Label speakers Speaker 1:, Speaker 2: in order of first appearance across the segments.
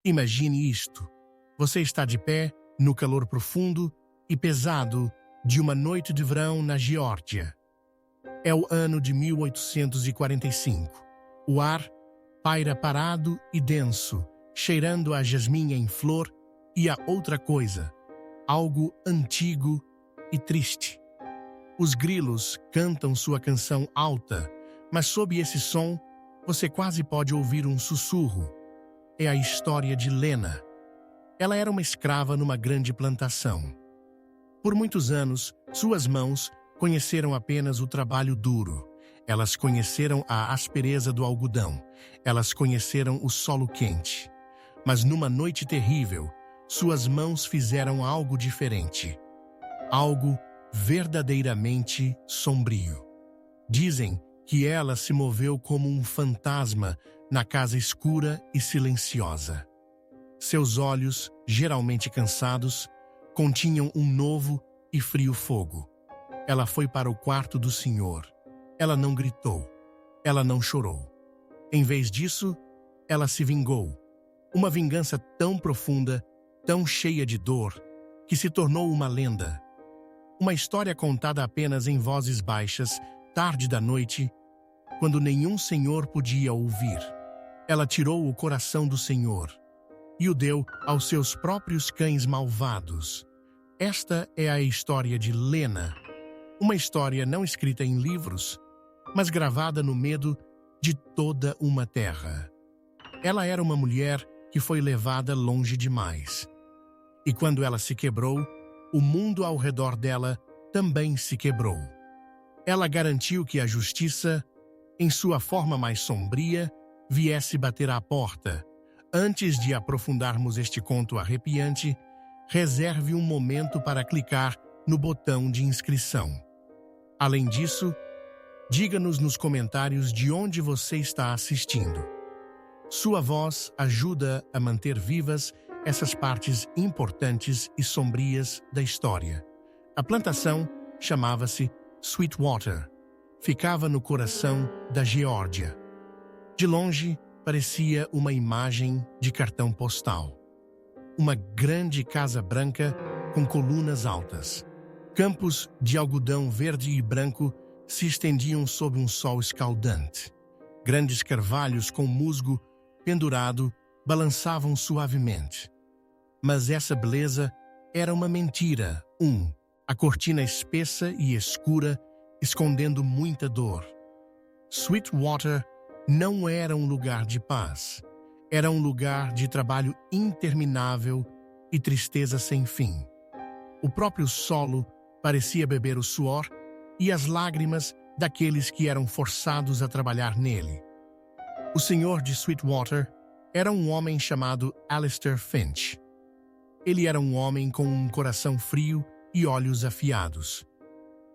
Speaker 1: Imagine isto. Você está de pé, no calor profundo e pesado de uma noite de verão na Geórgia. É o ano de 1845. O ar paira parado e denso, cheirando a jasmim em flor e a outra coisa, algo antigo e triste. Os grilos cantam sua canção alta, mas sob esse som, você quase pode ouvir um sussurro. É a história de Lena. Ela era uma escrava numa grande plantação. Por muitos anos, suas mãos conheceram apenas o trabalho duro. Elas conheceram a aspereza do algodão. Elas conheceram o solo quente. Mas numa noite terrível, suas mãos fizeram algo diferente. Algo verdadeiramente sombrio. Dizem que ela se moveu como um fantasma na casa escura e silenciosa. Seus olhos, geralmente cansados, continham um novo e frio fogo. Ela foi para o quarto do Senhor. Ela não gritou. Ela não chorou. Em vez disso, ela se vingou. Uma vingança tão profunda, tão cheia de dor, que se tornou uma lenda. Uma história contada apenas em vozes baixas, tarde da noite, quando nenhum senhor podia ouvir. Ela tirou o coração do Senhor e o deu aos seus próprios cães malvados. Esta é a história de Lena, uma história não escrita em livros, mas gravada no medo de toda uma terra. Ela era uma mulher que foi levada longe demais. E quando ela se quebrou, o mundo ao redor dela também se quebrou. Ela garantiu que a justiça, em sua forma mais sombria, viesse bater à porta. Antes de aprofundarmos este conto arrepiante, reserve um momento para clicar no botão de inscrição. Além disso, diga-nos nos comentários de onde você está assistindo. Sua voz ajuda a manter vivas essas partes importantes e sombrias da história. A plantação chamava-se Sweetwater. Ficava no coração da Geórgia. De longe, parecia uma imagem de cartão postal. Uma grande casa branca com colunas altas. Campos de algodão verde e branco se estendiam sob um sol escaldante. Grandes carvalhos com musgo pendurado balançavam suavemente. Mas essa beleza era uma mentira. A cortina espessa e escura, escondendo muita dor. Sweetwater não era um lugar de paz. Era um lugar de trabalho interminável e tristeza sem fim. O próprio solo parecia beber o suor e as lágrimas daqueles que eram forçados a trabalhar nele. O senhor de Sweetwater era um homem chamado Alistair Finch. Ele era um homem com um coração frio e olhos afiados.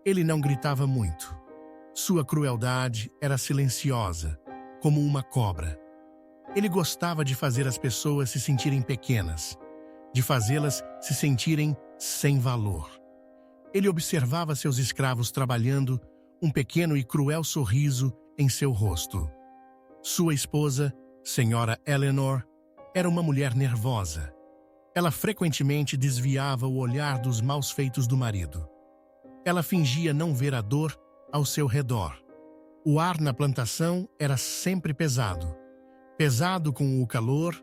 Speaker 1: Ele não gritava muito. Sua crueldade era silenciosa, como uma cobra. Ele gostava de fazer as pessoas se sentirem pequenas, de fazê-las se sentirem sem valor. Ele observava seus escravos trabalhando, um pequeno e cruel sorriso em seu rosto. Sua esposa, Senhora Eleanor, era uma mulher nervosa. Ela frequentemente desviava o olhar dos maus feitos do marido. Ela fingia não ver a dor ao seu redor. O ar na plantação era sempre pesado. Pesado com o calor,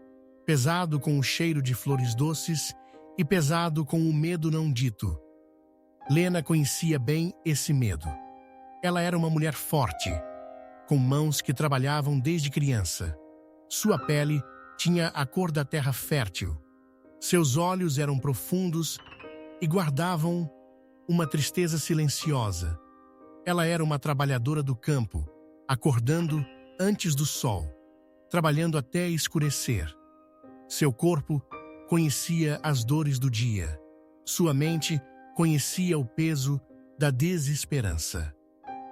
Speaker 1: pesado com o cheiro de flores doces e pesado com o medo não dito. Lena conhecia bem esse medo. Ela era uma mulher forte, com mãos que trabalhavam desde criança. Sua pele tinha a cor da terra fértil. Seus olhos eram profundos e guardavam uma tristeza silenciosa. Ela era uma trabalhadora do campo, acordando antes do sol, trabalhando até escurecer. Seu corpo conhecia as dores do dia. Sua mente conhecia o peso da desesperança.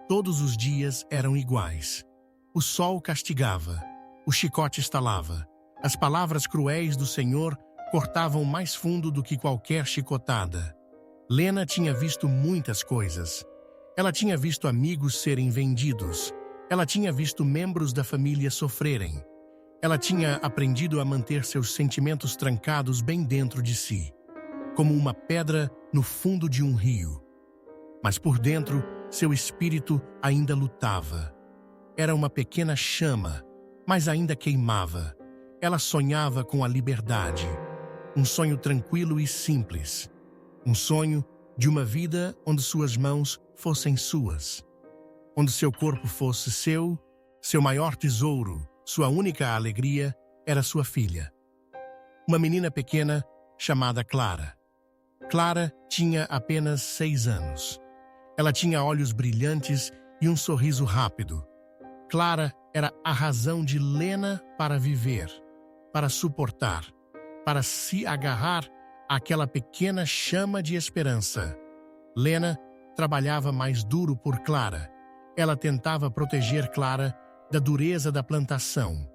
Speaker 1: Todos os dias eram iguais. O sol castigava, o chicote estalava. As palavras cruéis do Senhor cortavam mais fundo do que qualquer chicotada. Lena tinha visto muitas coisas. Ela tinha visto amigos serem vendidos. Ela tinha visto membros da família sofrerem. Ela tinha aprendido a manter seus sentimentos trancados bem dentro de si, como uma pedra no fundo de um rio. Mas por dentro, seu espírito ainda lutava. Era uma pequena chama, mas ainda queimava. Ela sonhava com a liberdade. Um sonho tranquilo e simples. Um sonho de uma vida onde suas mãos fossem suas. Onde seu corpo fosse seu maior tesouro, sua única alegria era sua filha. Uma menina pequena chamada Clara. Clara tinha apenas 6 anos. Ela tinha olhos brilhantes e um sorriso rápido. Clara era a razão de Lena para viver, para suportar, para se agarrar àquela pequena chama de esperança. Lena trabalhava mais duro por Clara. Ela tentava proteger Clara da dureza da plantação,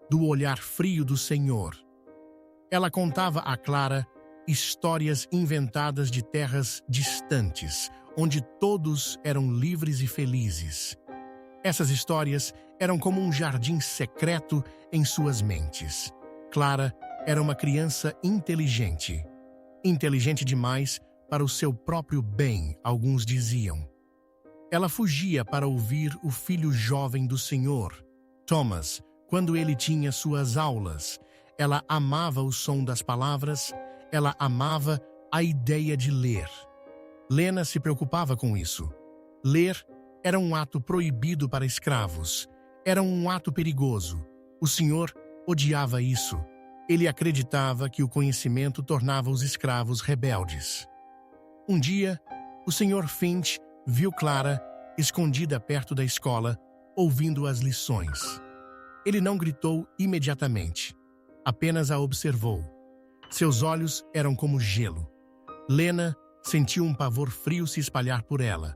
Speaker 1: do olhar frio do Senhor. Ela contava a Clara histórias inventadas de terras distantes, onde todos eram livres e felizes. Essas histórias eram como um jardim secreto em suas mentes. Clara era uma criança inteligente. Inteligente demais para o seu próprio bem, alguns diziam. Ela fugia para ouvir o filho jovem do Senhor, Thomas, quando ele tinha suas aulas. Ela amava o som das palavras, ela amava a ideia de ler. Lena se preocupava com isso. Ler era um ato proibido para escravos. Era um ato perigoso. O Senhor odiava isso. Ele acreditava que o conhecimento tornava os escravos rebeldes. Um dia, o Sr. Finch viu Clara escondida perto da escola, ouvindo as lições. Ele não gritou imediatamente, apenas a observou. Seus olhos eram como gelo. Lena sentiu um pavor frio se espalhar por ela.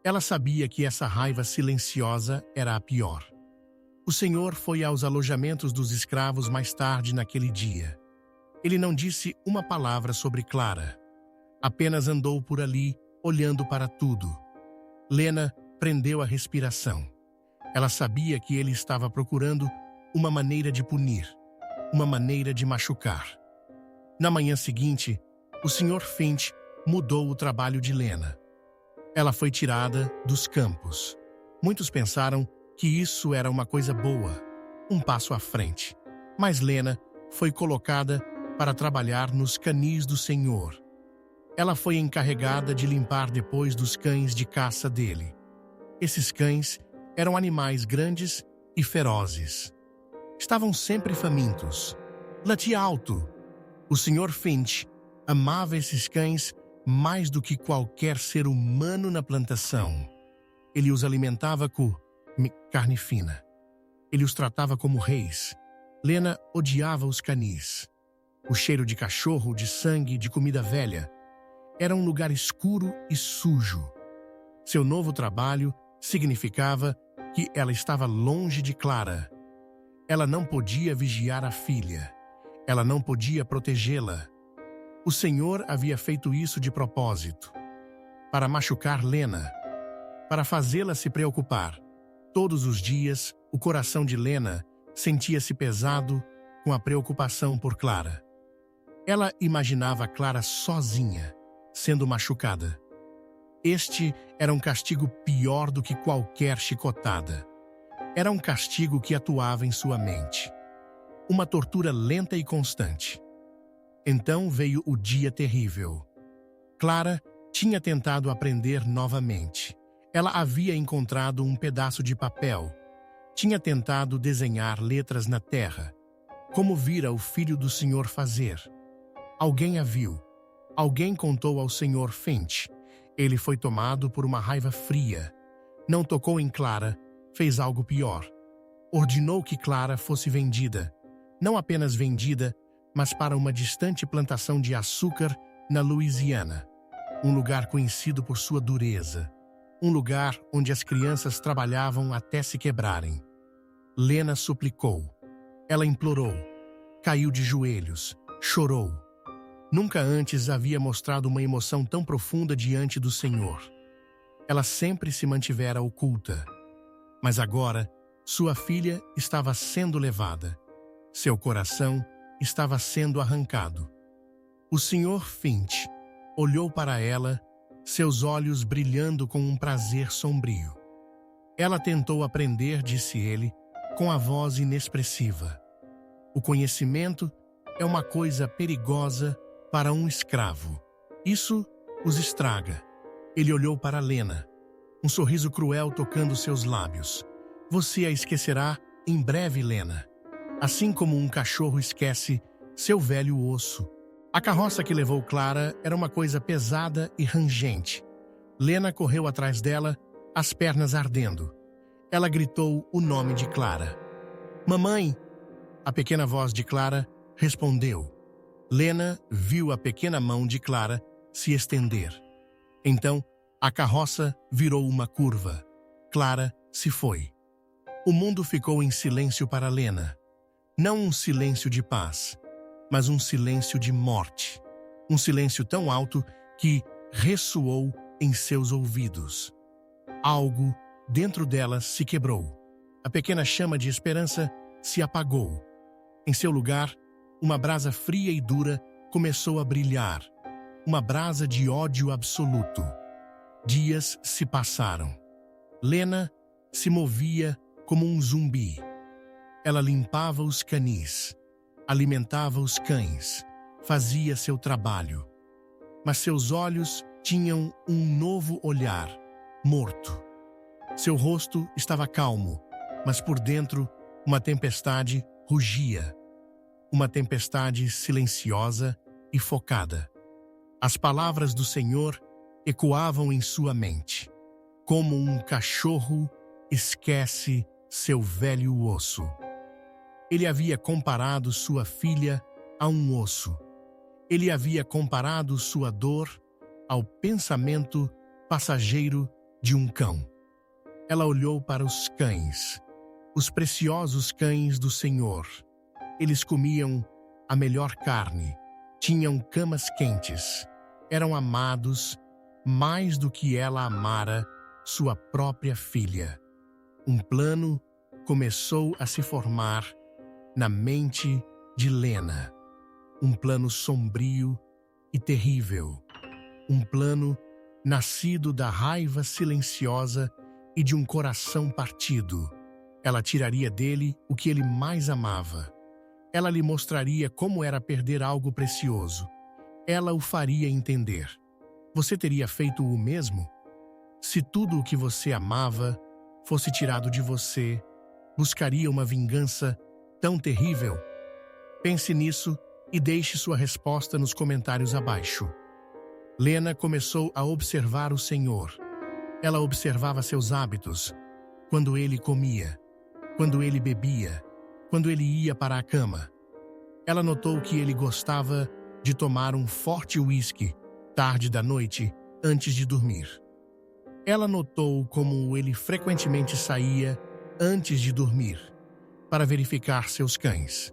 Speaker 1: Ela sabia que essa raiva silenciosa era a pior. O Senhor foi aos alojamentos dos escravos mais tarde naquele dia. Ele não disse uma palavra sobre Clara. Apenas andou por ali, olhando para tudo. Lena prendeu a respiração. Ela sabia que ele estava procurando uma maneira de punir, uma maneira de machucar. Na manhã seguinte, o Sr. Finch mudou o trabalho de Lena. Ela foi tirada dos campos. Muitos pensaram que isso era uma coisa boa, um passo à frente. Mas Lena foi colocada para trabalhar nos canis do Senhor. Ela foi encarregada de limpar depois dos cães de caça dele. Esses cães eram animais grandes e ferozes. Estavam sempre famintos. Latia alto. O Sr. Finch amava esses cães mais do que qualquer ser humano na plantação. Ele os alimentava com carne fina. Ele os tratava como reis. Lena odiava os canis. O cheiro de cachorro, de sangue, de comida velha. Era um lugar escuro e sujo. Seu novo trabalho significava que ela estava longe de Clara. Ela não podia vigiar a filha. Ela não podia protegê-la. O Senhor havia feito isso de propósito, para machucar Lena, para fazê-la se preocupar. Todos os dias, o coração de Lena sentia-se pesado com a preocupação por Clara. Ela imaginava Clara sozinha, sendo machucada. Este era um castigo pior do que qualquer chicotada. Era um castigo que atuava em sua mente. Uma tortura lenta e constante. Então veio o dia terrível. Clara tinha tentado aprender novamente. Ela havia encontrado um pedaço de papel. Tinha tentado desenhar letras na terra, como vira o filho do Senhor fazer. Alguém a viu. Alguém contou ao Sr. Finch. Ele foi tomado por uma raiva fria. Não tocou em Clara, fez algo pior. Ordenou que Clara fosse vendida. Não apenas vendida, mas para uma distante plantação de açúcar na Louisiana. Um lugar conhecido por sua dureza. Um lugar onde as crianças trabalhavam até se quebrarem. Lena suplicou. Ela implorou. Caiu de joelhos. Chorou. Nunca antes havia mostrado uma emoção tão profunda diante do Senhor. Ela sempre se mantivera oculta. Mas agora, sua filha estava sendo levada. Seu coração estava sendo arrancado. O Sr. Finch olhou para ela, seus olhos brilhando com um prazer sombrio. Ela tentou aprender, disse ele, com a voz inexpressiva. O conhecimento é uma coisa perigosa para um escravo. Isso os estraga. Ele olhou para Lena, um sorriso cruel tocando seus lábios. Você a esquecerá em breve, Lena. Assim como um cachorro esquece seu velho osso. A carroça que levou Clara era uma coisa pesada e rangente. Lena correu atrás dela, as pernas ardendo. Ela gritou o nome de Clara. Mamãe! A pequena voz de Clara respondeu. Lena viu a pequena mão de Clara se estender. Então, a carroça virou uma curva. Clara se foi. O mundo ficou em silêncio para Lena. Não um silêncio de paz, mas um silêncio de morte. Um silêncio tão alto que ressoou em seus ouvidos. Algo dentro dela se quebrou. A pequena chama de esperança se apagou. Em seu lugar, uma brasa fria e dura começou a brilhar. Uma brasa de ódio absoluto. Dias se passaram. Lena se movia como um zumbi. Ela limpava os canis, alimentava os cães, fazia seu trabalho. Mas seus olhos tinham um novo olhar, morto. Seu rosto estava calmo, mas por dentro uma tempestade rugia. Uma tempestade silenciosa e focada. As palavras do Senhor ecoavam em sua mente, como um cachorro esquece seu velho osso. Ele havia comparado sua filha a um osso. Ele havia comparado sua dor ao pensamento passageiro de um cão. Ela olhou para os cães, os preciosos cães do Senhor. Eles comiam a melhor carne, tinham camas quentes, eram amados mais do que ela amara sua própria filha. Um plano começou a se formar na mente de Lena. Um plano sombrio e terrível. Um plano nascido da raiva silenciosa e de um coração partido. Ela tiraria dele o que ele mais amava. Ela lhe mostraria como era perder algo precioso. Ela o faria entender. Você teria feito o mesmo? Se tudo o que você amava fosse tirado de você, buscaria uma vingança tão terrível? Pense nisso e deixe sua resposta nos comentários abaixo. Lena começou a observar o Senhor. Ela observava seus hábitos, quando ele comia, quando ele bebia, quando ele ia para a cama. Ela notou que ele gostava de tomar um forte uísque tarde da noite antes de dormir. Ela notou como ele frequentemente saía antes de dormir para verificar seus cães,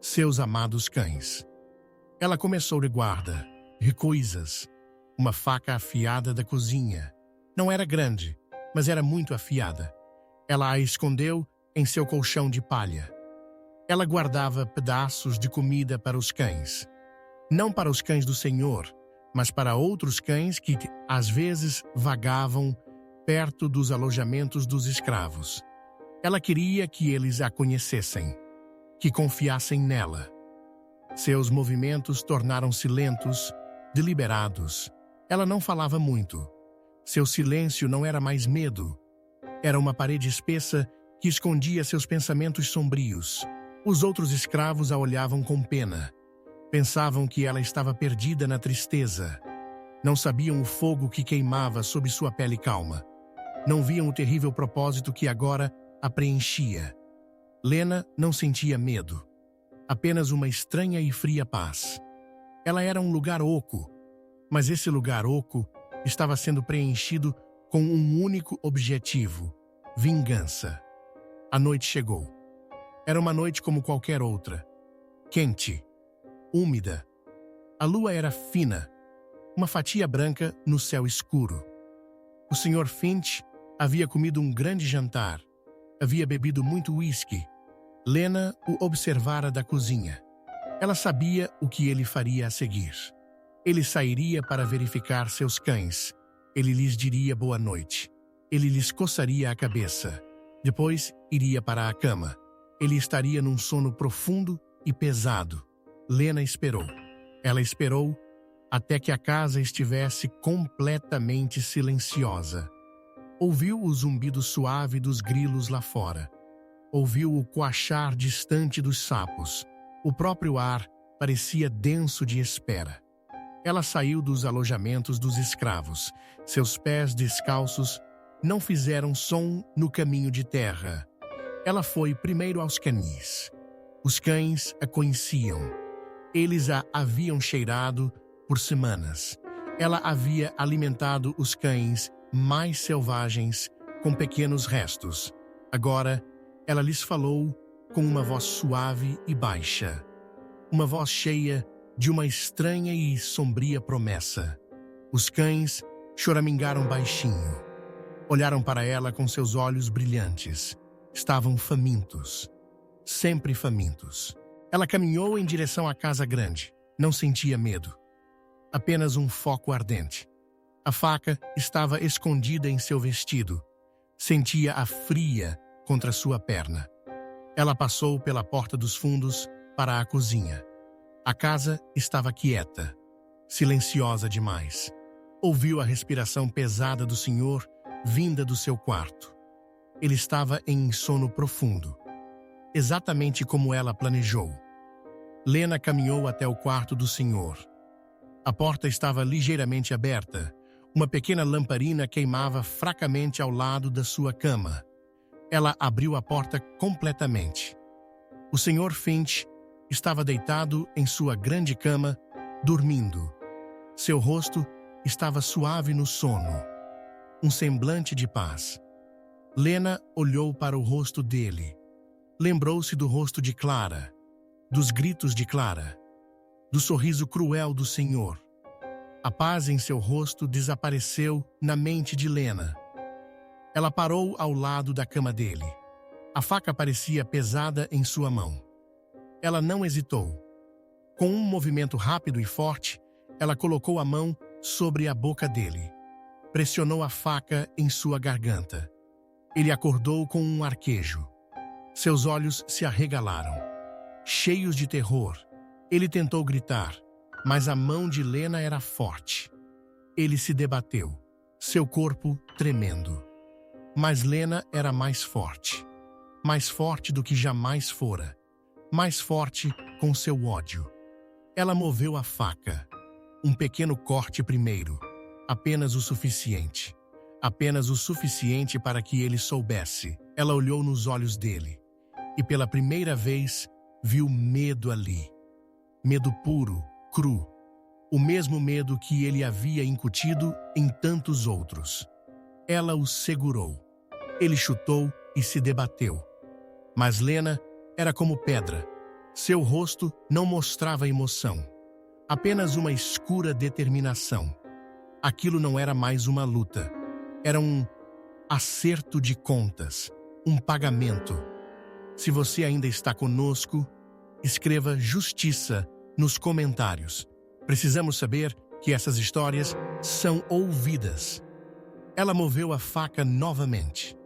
Speaker 1: seus amados cães. Ela começou de guarda, de coisas, uma faca afiada da cozinha. Não era grande, mas era muito afiada. Ela a escondeu em seu colchão de palha. Ela guardava pedaços de comida para os cães. Não para os cães do Senhor, mas para outros cães que, às vezes, vagavam perto dos alojamentos dos escravos. Ela queria que eles a conhecessem, que confiassem nela. Seus movimentos tornaram-se lentos, deliberados. Ela não falava muito. Seu silêncio não era mais medo. Era uma parede espessa que escondia seus pensamentos sombrios. Os outros escravos a olhavam com pena. Pensavam que ela estava perdida na tristeza. Não sabiam o fogo que queimava sob sua pele calma. Não viam o terrível propósito que agora a preenchia. Lena não sentia medo. Apenas uma estranha e fria paz. Ela era um lugar oco, mas esse lugar oco estava sendo preenchido com um único objetivo: vingança. A noite chegou. Era uma noite como qualquer outra. Quente, úmida. A lua era fina, uma fatia branca no céu escuro. O Sr. Finch havia comido um grande jantar. Havia bebido muito uísque. Lena o observara da cozinha. Ela sabia o que ele faria a seguir. Ele sairia para verificar seus cães. Ele lhes diria boa noite. Ele lhes coçaria a cabeça. Depois, iria para a cama. Ele estaria num sono profundo e pesado. Lena esperou. Ela esperou até que a casa estivesse completamente silenciosa. Ouviu o zumbido suave dos grilos lá fora. Ouviu o coachar distante dos sapos. O próprio ar parecia denso de espera. Ela saiu dos alojamentos dos escravos. Seus pés descalços não fizeram som no caminho de terra. Ela foi primeiro aos canis. Os cães a conheciam. Eles a haviam cheirado por semanas. Ela havia alimentado os cães mais selvagens com pequenos restos. Agora, ela lhes falou com uma voz suave e baixa. Uma voz cheia de uma estranha e sombria promessa. Os cães choramingaram baixinho. Olharam para ela com seus olhos brilhantes. Estavam famintos. Sempre famintos. Ela caminhou em direção à casa grande. Não sentia medo. Apenas um foco ardente. A faca estava escondida em seu vestido. Sentia a fria contra sua perna. Ela passou pela porta dos fundos para a cozinha. A casa estava quieta, silenciosa demais. Ouviu a respiração pesada do senhor vinda do seu quarto. Ele estava em sono profundo, exatamente como ela planejou. Lena caminhou até o quarto do senhor. A porta estava ligeiramente aberta. Uma pequena lamparina queimava fracamente ao lado da sua cama. Ela abriu a porta completamente. O senhor Finch estava deitado em sua grande cama, dormindo. Seu rosto estava suave no sono. Um semblante de paz. Lena olhou para o rosto dele. Lembrou-se do rosto de Clara, dos gritos de Clara, do sorriso cruel do senhor. A paz em seu rosto desapareceu na mente de Lena. Ela parou ao lado da cama dele. A faca parecia pesada em sua mão. Ela não hesitou. Com um movimento rápido e forte, ela colocou a mão sobre a boca dele. Pressionou a faca em sua garganta. Ele acordou com um arquejo. Seus olhos se arregalaram. Cheios de terror, ele tentou gritar, mas a mão de Lena era forte. Ele se debateu, seu corpo tremendo. Mas Lena era mais forte do que jamais fora, mais forte com seu ódio. Ela moveu a faca. Um pequeno corte primeiro, apenas o suficiente para que ele soubesse. Ela olhou nos olhos dele e pela primeira vez viu medo ali. Medo puro, cru. O mesmo medo que ele havia incutido em tantos outros. Ela o segurou. Ele chutou e se debateu. Mas Lena era como pedra. Seu rosto não mostrava emoção. Apenas uma escura determinação. Aquilo não era mais uma luta. Era um acerto de contas. Um pagamento. Se você ainda está conosco, escreva justiça nos comentários. Precisamos saber que essas histórias são ouvidas. Ela moveu a faca novamente.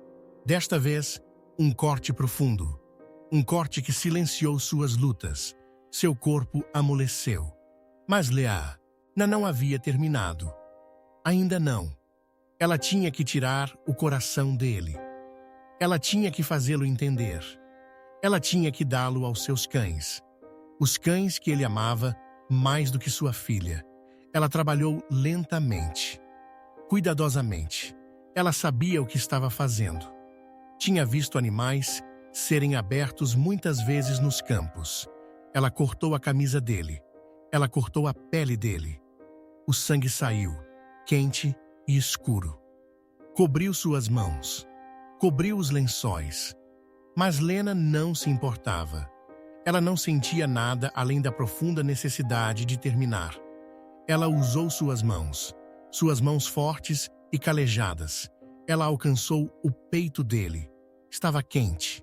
Speaker 1: Desta vez, um corte profundo. Um corte que silenciou suas lutas. Seu corpo amoleceu. Mas Leah não havia terminado. Ainda não. Ela tinha que tirar o coração dele. Ela tinha que fazê-lo entender. Ela tinha que dá-lo aos seus cães. Os cães que ele amava mais do que sua filha. Ela trabalhou lentamente, cuidadosamente. Ela sabia o que estava fazendo. Tinha visto animais serem abertos muitas vezes nos campos. Ela cortou a camisa dele. Ela cortou a pele dele. O sangue saiu, quente e escuro. Cobriu suas mãos. Cobriu os lençóis. Mas Lena não se importava. Ela não sentia nada além da profunda necessidade de terminar. Ela usou suas mãos fortes e calejadas. Ela alcançou o peito dele. Estava quente,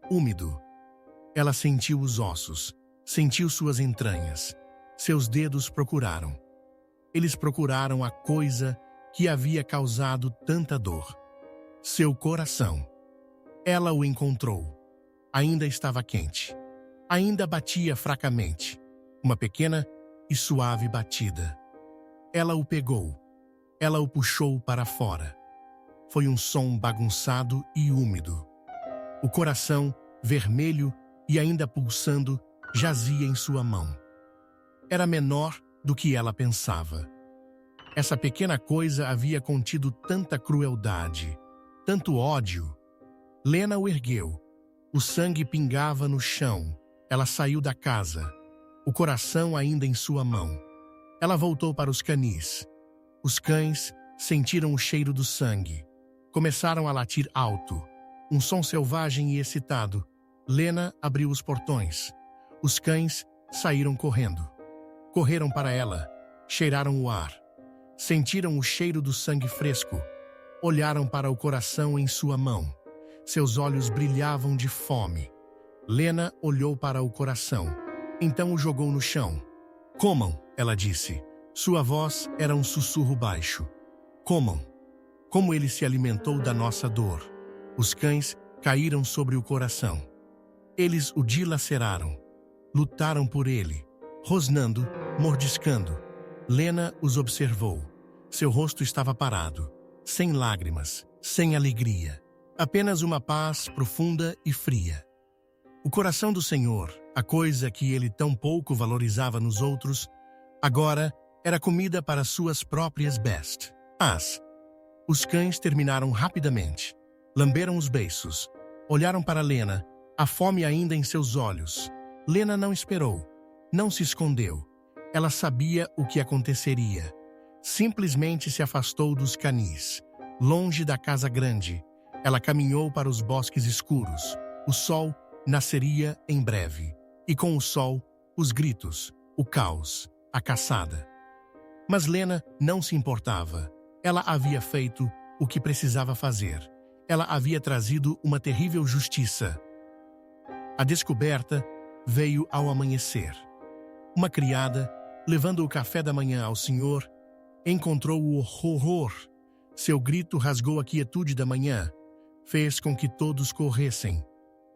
Speaker 1: úmido. Ela sentiu os ossos, sentiu suas entranhas. Seus dedos procuraram. Eles procuraram a coisa que havia causado tanta dor. Seu coração. Ela o encontrou. Ainda estava quente. Ainda batia fracamente. Uma pequena e suave batida. Ela o pegou. Ela o puxou para fora. Foi um som bagunçado e úmido. O coração, vermelho e ainda pulsando, jazia em sua mão. Era menor do que ela pensava. Essa pequena coisa havia contido tanta crueldade, tanto ódio. Lena o ergueu. O sangue pingava no chão. Ela saiu da casa, o coração ainda em sua mão. Ela voltou para os canis. Os cães sentiram o cheiro do sangue. Começaram a latir alto, um som selvagem e excitado. Lena abriu os portões. Os cães saíram correndo. Correram para ela, cheiraram o ar. Sentiram o cheiro do sangue fresco. Olharam para o coração em sua mão. Seus olhos brilhavam de fome. Lena olhou para o coração. Então o jogou no chão. Comam, ela disse. Sua voz era um sussurro baixo. Comam. Como ele se alimentou da nossa dor. Os cães caíram sobre o coração. Eles o dilaceraram. Lutaram por ele, rosnando, mordiscando. Lena os observou. Seu rosto estava parado, sem lágrimas, sem alegria. Apenas uma paz profunda e fria. O coração do Senhor, a coisa que ele tão pouco valorizava nos outros, agora era comida para suas próprias bestas. Os cães terminaram rapidamente. Lamberam os beiços. Olharam para Lena, a fome ainda em seus olhos. Lena não esperou. Não se escondeu. Ela sabia o que aconteceria. Simplesmente se afastou dos canis. Longe da casa grande, ela caminhou para os bosques escuros. O sol nasceria em breve. E com o sol, os gritos, o caos, a caçada. Mas Lena não se importava. Ela havia feito o que precisava fazer. Ela havia trazido uma terrível justiça. A descoberta veio ao amanhecer. Uma criada, levando o café da manhã ao senhor, encontrou o horror. Seu grito rasgou a quietude da manhã. Fez com que todos corressem.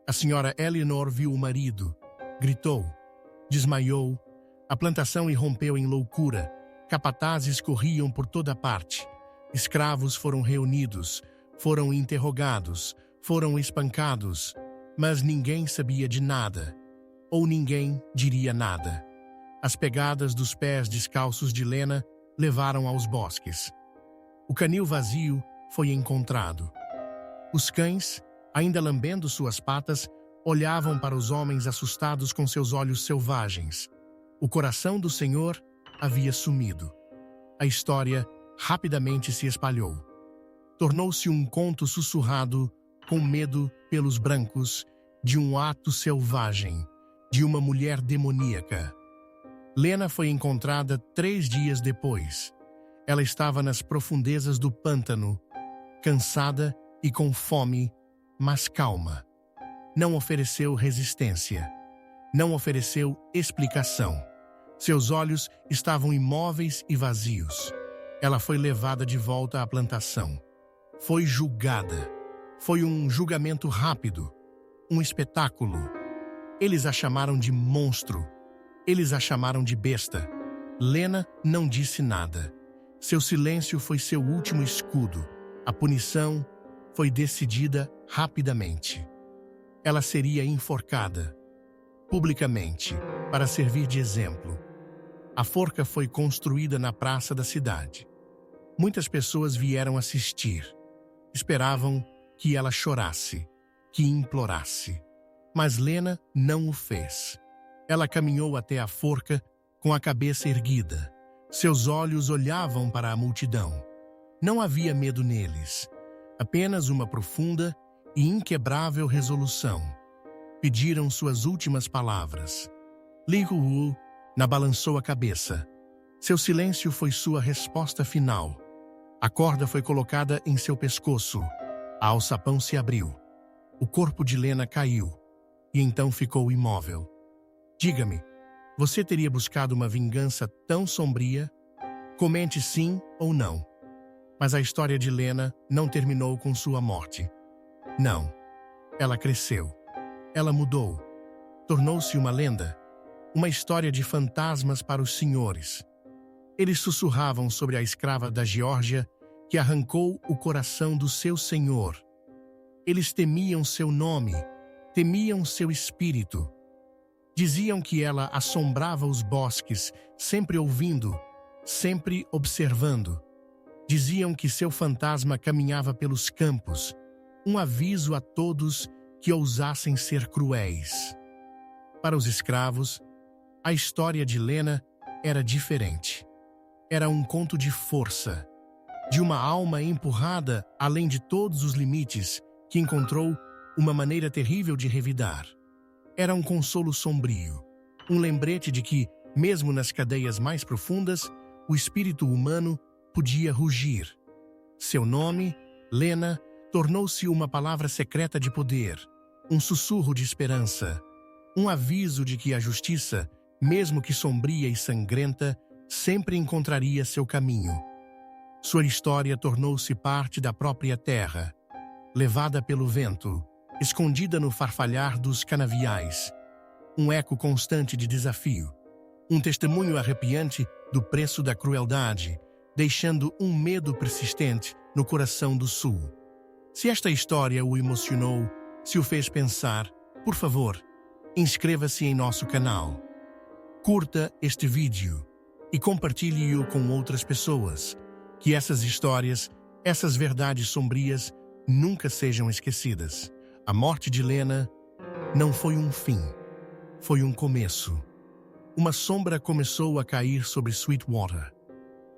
Speaker 1: A senhora Eleanor viu o marido. Gritou. Desmaiou. A plantação irrompeu em loucura. Capatazes corriam por toda parte. Escravos foram reunidos. Foram interrogados. Foram espancados. Mas ninguém sabia de nada. Ou ninguém diria nada. As pegadas dos pés descalços de Lena levaram aos bosques. O canil vazio foi encontrado. Os cães, ainda lambendo suas patas, olhavam para os homens assustados com seus olhos selvagens. O coração do Senhor havia sumido. A história rapidamente se espalhou. Tornou-se um conto sussurrado, com medo pelos brancos, de um ato selvagem, de uma mulher demoníaca. Lena foi encontrada 3 dias depois. Ela estava nas profundezas do pântano, cansada e com fome, mas calma. Não ofereceu resistência. Não ofereceu explicação. Seus olhos estavam imóveis e vazios. Ela foi levada de volta à plantação. Foi julgada. Foi um julgamento rápido. Um espetáculo. Eles a chamaram de monstro. Eles a chamaram de besta. Lena não disse nada. Seu silêncio foi seu último escudo. A punição foi decidida rapidamente. Ela seria enforcada, publicamente, para servir de exemplo. A forca foi construída na praça da cidade. Muitas pessoas vieram assistir. Esperavam que ela chorasse, que implorasse. Mas Lena não o fez. Ela caminhou até a forca com a cabeça erguida. Seus olhos olhavam para a multidão. Não havia medo neles, apenas uma profunda e inquebrável resolução. Pediram suas últimas palavras. Li Hu na balançou a cabeça. Seu silêncio foi sua resposta final. A corda foi colocada em seu pescoço. A alçapão se abriu. O corpo de Lena caiu. e então ficou imóvel. Diga-me, você teria buscado uma vingança tão sombria? Comente sim ou não. Mas a história de Lena não terminou com sua morte. Não. Ela cresceu. Ela mudou. Tornou-se uma lenda. Uma história de fantasmas para os senhores. Eles sussurravam sobre a escrava da Geórgia que arrancou o coração do seu senhor. Eles temiam seu nome, temiam seu espírito. Diziam que ela assombrava os bosques, sempre ouvindo, sempre observando. Diziam que seu fantasma caminhava pelos campos, um aviso a todos que ousassem ser cruéis. Para os escravos, a história de Lena era diferente. Era um conto de força, de uma alma empurrada além de todos os limites, que encontrou uma maneira terrível de revidar. Era um consolo sombrio, um lembrete de que, mesmo nas cadeias mais profundas, o espírito humano podia rugir. Seu nome, Lena, tornou-se uma palavra secreta de poder, um sussurro de esperança, um aviso de que a justiça, mesmo que sombria e sangrenta, sempre encontraria seu caminho. Sua história tornou-se parte da própria terra, levada pelo vento, escondida no farfalhar dos canaviais, um eco constante de desafio, um testemunho arrepiante do preço da crueldade, deixando um medo persistente no coração do sul. Se esta história o emocionou, se o fez pensar, por favor, inscreva-se em nosso canal. Curta este vídeo e compartilhe-o com outras pessoas. Que essas histórias, essas verdades sombrias, nunca sejam esquecidas. A morte de Lena não foi um fim, foi um começo. Uma sombra começou a cair sobre Sweetwater.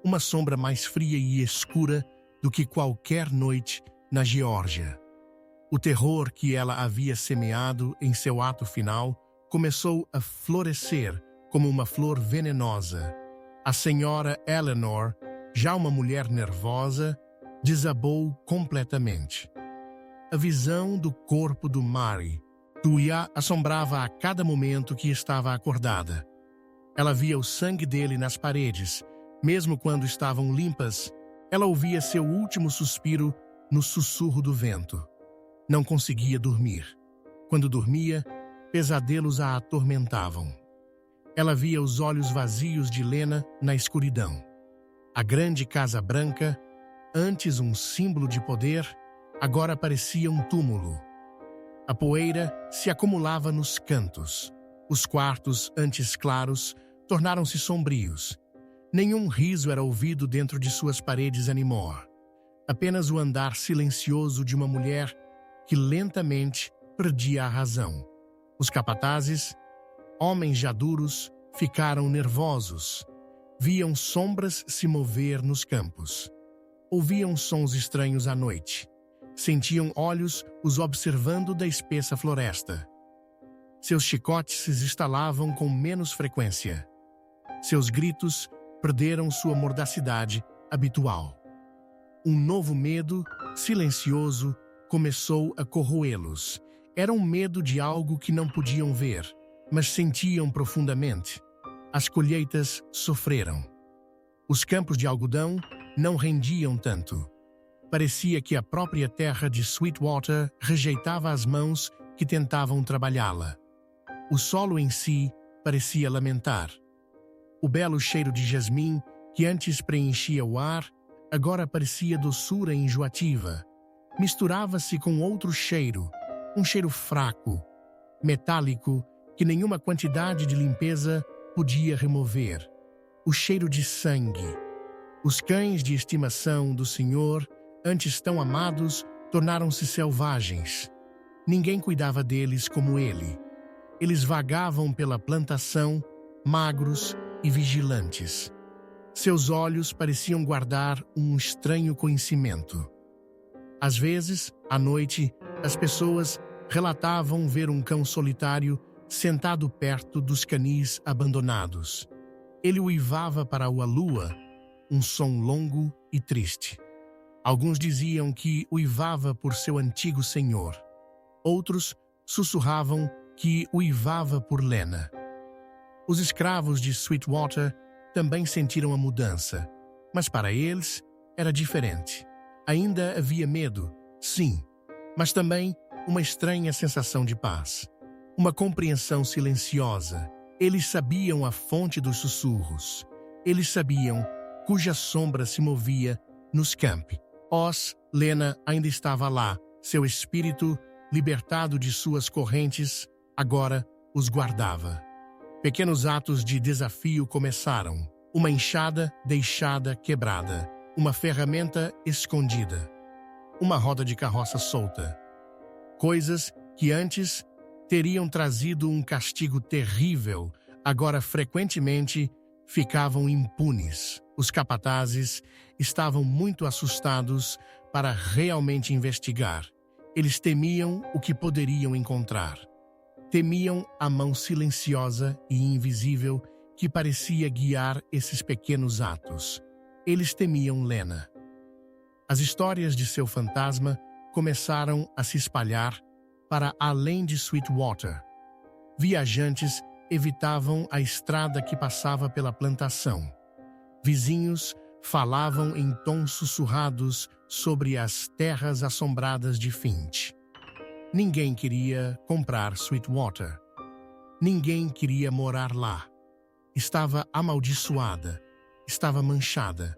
Speaker 1: Uma sombra mais fria e escura do que qualquer noite na Geórgia. O terror que ela havia semeado em seu ato final começou a florescer como uma flor venenosa. A senhora Eleanor, já uma mulher nervosa, desabou completamente. A visão do corpo do Mari, a assombrava a cada momento que estava acordada. Ela via o sangue dele nas paredes, mesmo quando estavam limpas. Ela ouvia seu último suspiro no sussurro do vento. Não conseguia dormir. Quando dormia, pesadelos a atormentavam. Ela via os olhos vazios de Lena na escuridão. A grande Casa Branca, antes um símbolo de poder, agora parecia um túmulo. A poeira se acumulava nos cantos. Os quartos, antes claros, tornaram-se sombrios. Nenhum riso era ouvido dentro de suas paredes anymore. Apenas o andar silencioso de uma mulher que lentamente perdia a razão. Os capatazes, homens já duros, ficaram nervosos. Viam sombras se mover nos campos. Ouviam sons estranhos à noite. Sentiam olhos os observando da espessa floresta. Seus chicotes se estalavam com menos frequência. Seus gritos perderam sua mordacidade habitual. Um novo medo, silencioso, começou a corroê-los. Era um medo de algo que não podiam ver, mas sentiam profundamente. As colheitas sofreram. Os campos de algodão não rendiam tanto. Parecia que a própria terra de Sweetwater rejeitava as mãos que tentavam trabalhá-la. O solo em si parecia lamentar. O belo cheiro de jasmim, que antes preenchia o ar, agora parecia doçura enjoativa. Misturava-se com outro cheiro, um cheiro fraco, metálico, que nenhuma quantidade de limpeza podia remover. O cheiro de sangue. Os cães de estimação do Senhor, antes tão amados, tornaram-se selvagens. Ninguém cuidava deles como ele. Eles vagavam pela plantação, magros e vigilantes. Seus olhos pareciam guardar um estranho conhecimento. Às vezes, à noite, as pessoas relatavam ver um cão solitário sentado perto dos canis abandonados. Ele uivava para a lua, um som longo e triste. Alguns diziam que uivava por seu antigo senhor. Outros sussurravam que uivava por Lena. Os escravos de Sweetwater também sentiram a mudança, mas para eles era diferente. Ainda havia medo, sim, mas também uma estranha sensação de paz. Uma compreensão silenciosa. Eles sabiam a fonte dos sussurros. Eles sabiam cuja sombra se movia nos campi. Lena ainda estava lá. Seu espírito, libertado de suas correntes, agora os guardava. Pequenos atos de desafio começaram. Uma enxada deixada quebrada. Uma ferramenta escondida. Uma roda de carroça solta. Coisas que antes teriam trazido um castigo terrível, agora frequentemente ficavam impunes. Os capatazes estavam muito assustados para realmente investigar. Eles temiam o que poderiam encontrar. Temiam a mão silenciosa e invisível que parecia guiar esses pequenos atos. Eles temiam Lena. As histórias de seu fantasma começaram a se espalhar para além de Sweetwater. Viajantes evitavam a estrada que passava pela plantação. Vizinhos falavam em tons sussurrados sobre as terras assombradas de Finch. Ninguém queria comprar Sweetwater. Ninguém queria morar lá. Estava amaldiçoada. Estava manchada.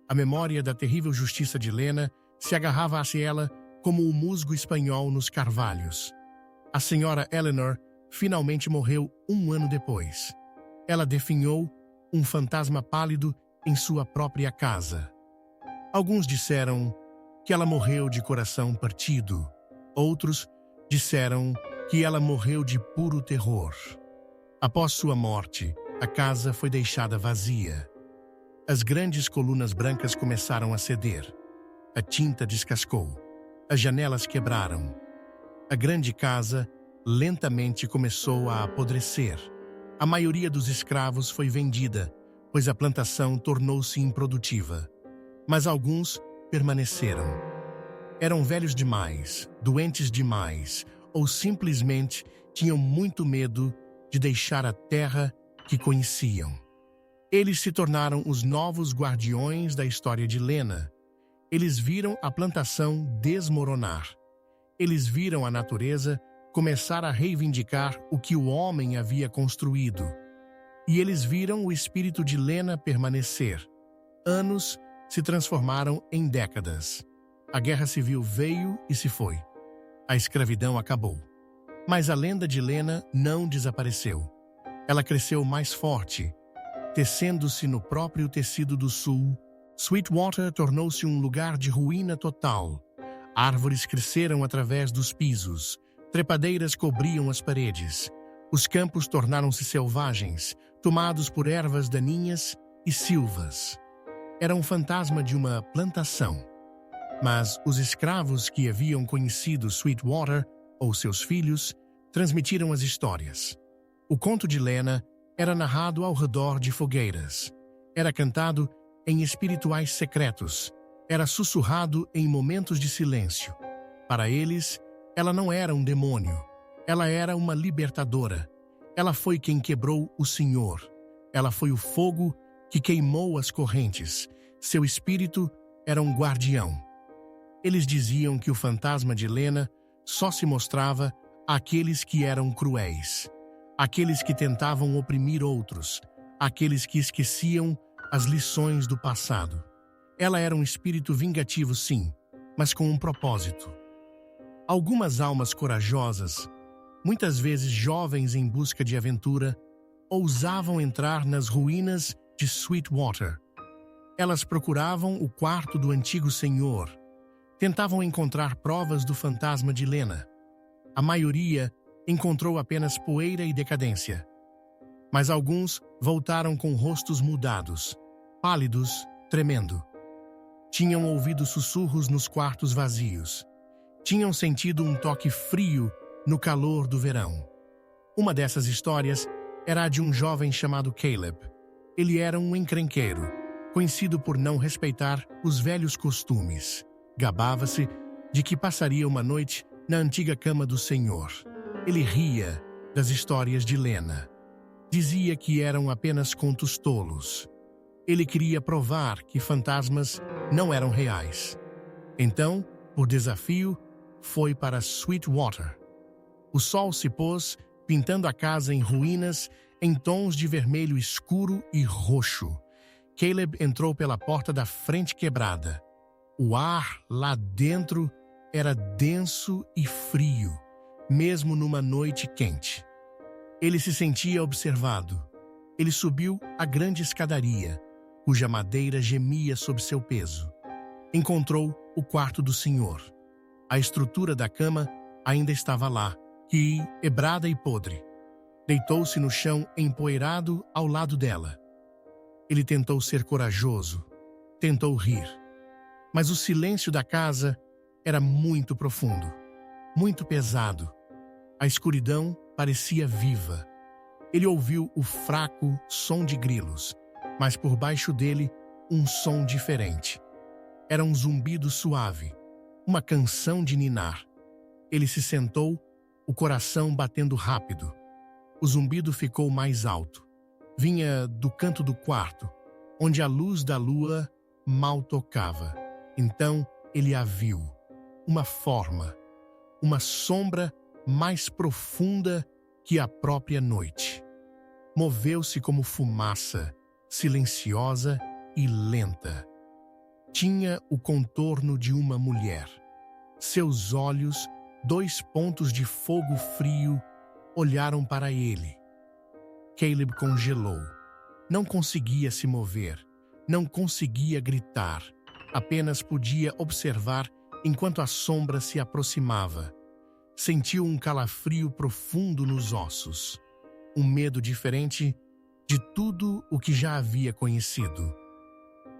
Speaker 1: A memória da terrível justiça de Lena se agarrava a ela como o musgo espanhol nos carvalhos. A senhora Eleanor finalmente morreu 1 ano depois. Ela definhou um fantasma pálido em sua própria casa. Alguns disseram que ela morreu de coração partido. Outros disseram que ela morreu de puro terror. Após sua morte, a casa foi deixada vazia. As grandes colunas brancas começaram a ceder. A tinta descascou. As janelas quebraram. A grande casa lentamente começou a apodrecer. A maioria dos escravos foi vendida, pois a plantação tornou-se improdutiva. Mas alguns permaneceram. Eram velhos demais, doentes demais, ou simplesmente tinham muito medo de deixar a terra que conheciam. Eles se tornaram os novos guardiões da história de Lena. Eles viram a plantação desmoronar. Eles viram a natureza começar a reivindicar o que o homem havia construído. E eles viram o espírito de Lena permanecer. Anos se transformaram em décadas. A guerra civil veio e se foi. A escravidão acabou. Mas a lenda de Lena não desapareceu. Ela cresceu mais forte, tecendo-se no próprio tecido do sul. Sweetwater tornou-se um lugar de ruína total. Árvores cresceram através dos pisos. Trepadeiras cobriam as paredes. Os campos tornaram-se selvagens, tomados por ervas daninhas e silvas. Era um fantasma de uma plantação. Mas os escravos que haviam conhecido Sweetwater, ou seus filhos, transmitiram as histórias. O conto de Lena era narrado ao redor de fogueiras. Era cantado em espirituais secretos. Era sussurrado em momentos de silêncio. Para eles, ela não era um demônio. Ela era uma libertadora. Ela foi quem quebrou o Senhor. Ela foi o fogo que queimou as correntes. Seu espírito era um guardião. Eles diziam que o fantasma de Lena só se mostrava àqueles que eram cruéis, àqueles que tentavam oprimir outros, àqueles que esqueciam as lições do passado. Ela era um espírito vingativo, sim, mas com um propósito. Algumas almas corajosas, muitas vezes jovens em busca de aventura, ousavam entrar nas ruínas de Sweetwater. Elas procuravam o quarto do antigo senhor, tentavam encontrar provas do fantasma de Lena. A maioria encontrou apenas poeira e decadência. Mas alguns voltaram com rostos mudados, pálidos, tremendo. Tinham ouvido sussurros nos quartos vazios. Tinham sentido um toque frio no calor do verão. Uma dessas histórias era a de um jovem chamado Caleb. Ele era um encrenqueiro, conhecido por não respeitar os velhos costumes. Gabava-se de que passaria uma noite na antiga cama do Senhor. Ele ria das histórias de Lena. Dizia que eram apenas contos tolos. Ele queria provar que fantasmas não eram reais. Então, por desafio, foi para Sweetwater. O sol se pôs, pintando a casa em ruínas em tons de vermelho escuro e roxo. Caleb entrou pela porta da frente quebrada. O ar lá dentro era denso e frio, mesmo numa noite quente. Ele se sentia observado. Ele subiu a grande escadaria, cuja madeira gemia sob seu peso. Encontrou o quarto do senhor. A estrutura da cama ainda estava lá, quebrada e podre. Deitou-se no chão empoeirado ao lado dela. Ele tentou ser corajoso, tentou rir. Mas o silêncio da casa era muito profundo, muito pesado. A escuridão parecia viva. Ele ouviu o fraco som de grilos, mas por baixo dele, um som diferente. Era um zumbido suave, uma canção de ninar. Ele se sentou, o coração batendo rápido. O zumbido ficou mais alto. Vinha do canto do quarto, onde a luz da lua mal tocava. Então ele a viu. Uma forma, uma sombra mais profunda que a própria noite. Moveu-se como fumaça, silenciosa e lenta. Tinha o contorno de uma mulher. Seus olhos, 2 pontos de fogo frio, olharam para ele. Caleb congelou. Não conseguia se mover, não conseguia gritar. Apenas podia observar enquanto a sombra se aproximava. Sentiu um calafrio profundo nos ossos. Um medo diferente de tudo o que já havia conhecido.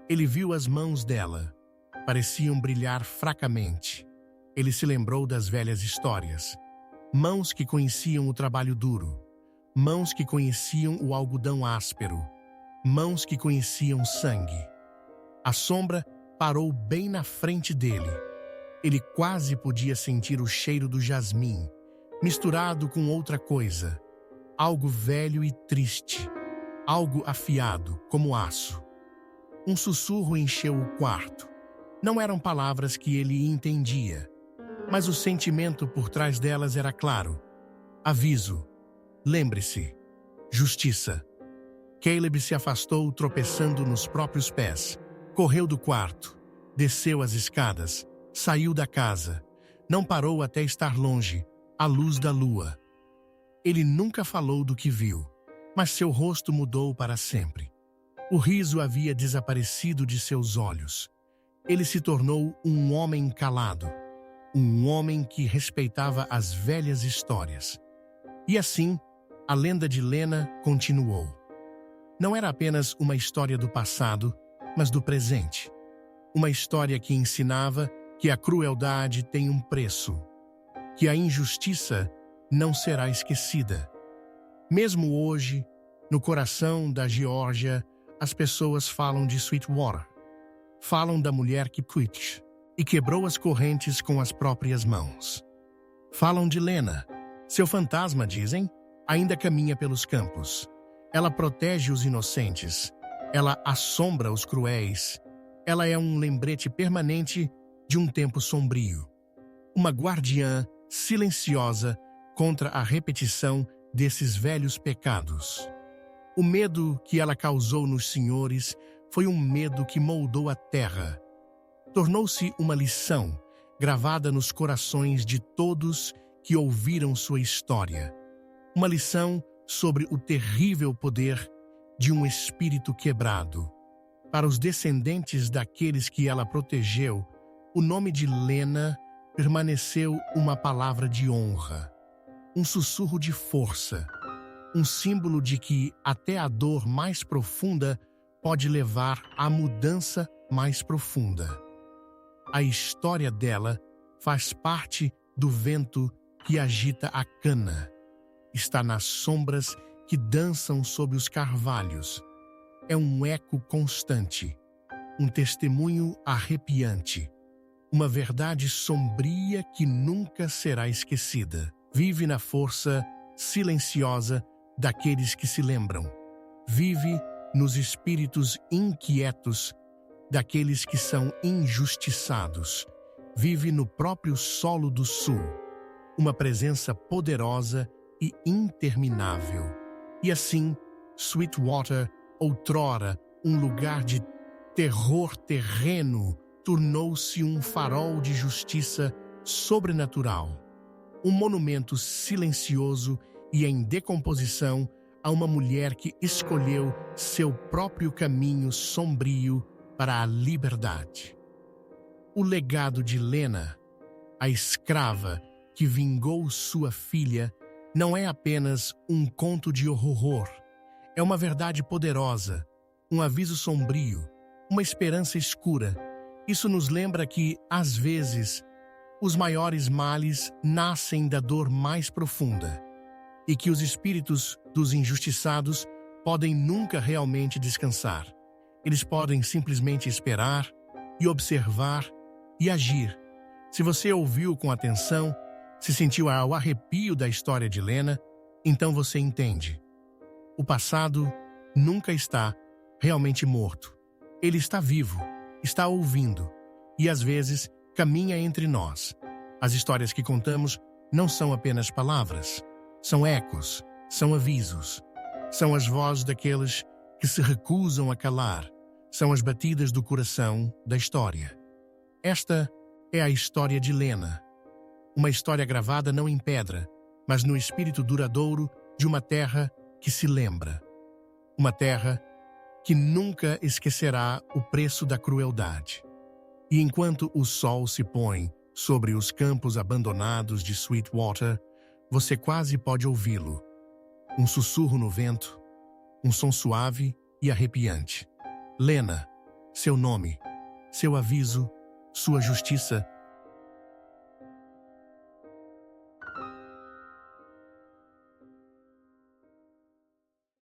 Speaker 1: Ele viu as mãos dela. Pareciam brilhar fracamente. Ele se lembrou das velhas histórias. Mãos que conheciam o trabalho duro. Mãos que conheciam o algodão áspero. Mãos que conheciam sangue. A sombra parou bem na frente dele. Ele quase podia sentir o cheiro do jasmim, misturado com outra coisa. Algo velho e triste. Algo afiado, como aço. Um sussurro encheu o quarto. Não eram palavras que ele entendia, mas o sentimento por trás delas era claro. Aviso. Lembre-se. Justiça. Caleb se afastou, tropeçando nos próprios pés. Correu do quarto. Desceu as escadas. Saiu da casa. Não parou até estar longe, à luz da lua. Ele nunca falou do que viu, mas seu rosto mudou para sempre. O riso havia desaparecido de seus olhos. Ele se tornou um homem calado, um homem que respeitava as velhas histórias. E assim, a lenda de Lena continuou. Não era apenas uma história do passado, mas do presente. Uma história que ensinava que a crueldade tem um preço, que a injustiça não será esquecida. Mesmo hoje, no coração da Geórgia, as pessoas falam de Sweetwater. Falam da mulher que quit e quebrou as correntes com as próprias mãos. Falam de Lena. Seu fantasma, dizem, ainda caminha pelos campos. Ela protege os inocentes. Ela assombra os cruéis. Ela é um lembrete permanente de um tempo sombrio. Uma guardiã silenciosa contra a repetição desses velhos pecados. O medo que ela causou nos senhores foi um medo que moldou a terra. Tornou-se uma lição gravada nos corações de todos que ouviram sua história. Uma lição sobre o terrível poder de um espírito quebrado. Para os descendentes daqueles que ela protegeu, o nome de Lena permaneceu uma palavra de honra, um sussurro de força, um símbolo de que até a dor mais profunda pode levar à mudança mais profunda. A história dela faz parte do vento que agita a cana. Está nas sombras que dançam sob os carvalhos. É um eco constante, um testemunho arrepiante, uma verdade sombria que nunca será esquecida. Vive na força silenciosa daqueles que se lembram. Vive nos espíritos inquietos daqueles que são injustiçados. Vive no próprio solo do sul, uma presença poderosa e interminável. E assim, Sweetwater, outrora um lugar de terror terreno, tornou-se um farol de justiça sobrenatural. Um monumento silencioso e em decomposição a uma mulher que escolheu seu próprio caminho sombrio para a liberdade. O legado de Lena, a escrava que vingou sua filha, não é apenas um conto de horror. É uma verdade poderosa, um aviso sombrio, uma esperança escura. Isso nos lembra que, às vezes, os maiores males nascem da dor mais profunda e que os espíritos dos injustiçados podem nunca realmente descansar. Eles podem simplesmente esperar e observar e agir. Se você ouviu com atenção, se sentiu ao arrepio da história de Lena, então você entende. O passado nunca está realmente morto. Ele está vivo, está ouvindo e, às vezes, caminha entre nós. As histórias que contamos não são apenas palavras, são ecos, são avisos. São as vozes daqueles que se recusam a calar, são as batidas do coração da história. Esta é a história de Lena, uma história gravada não em pedra, mas no espírito duradouro de uma terra que se lembra. Uma terra que nunca esquecerá o preço da crueldade. E enquanto o sol se põe sobre os campos abandonados de Sweetwater, você quase pode ouvi-lo. Um sussurro no vento, um som suave e arrepiante. Lena, seu nome, seu aviso, sua justiça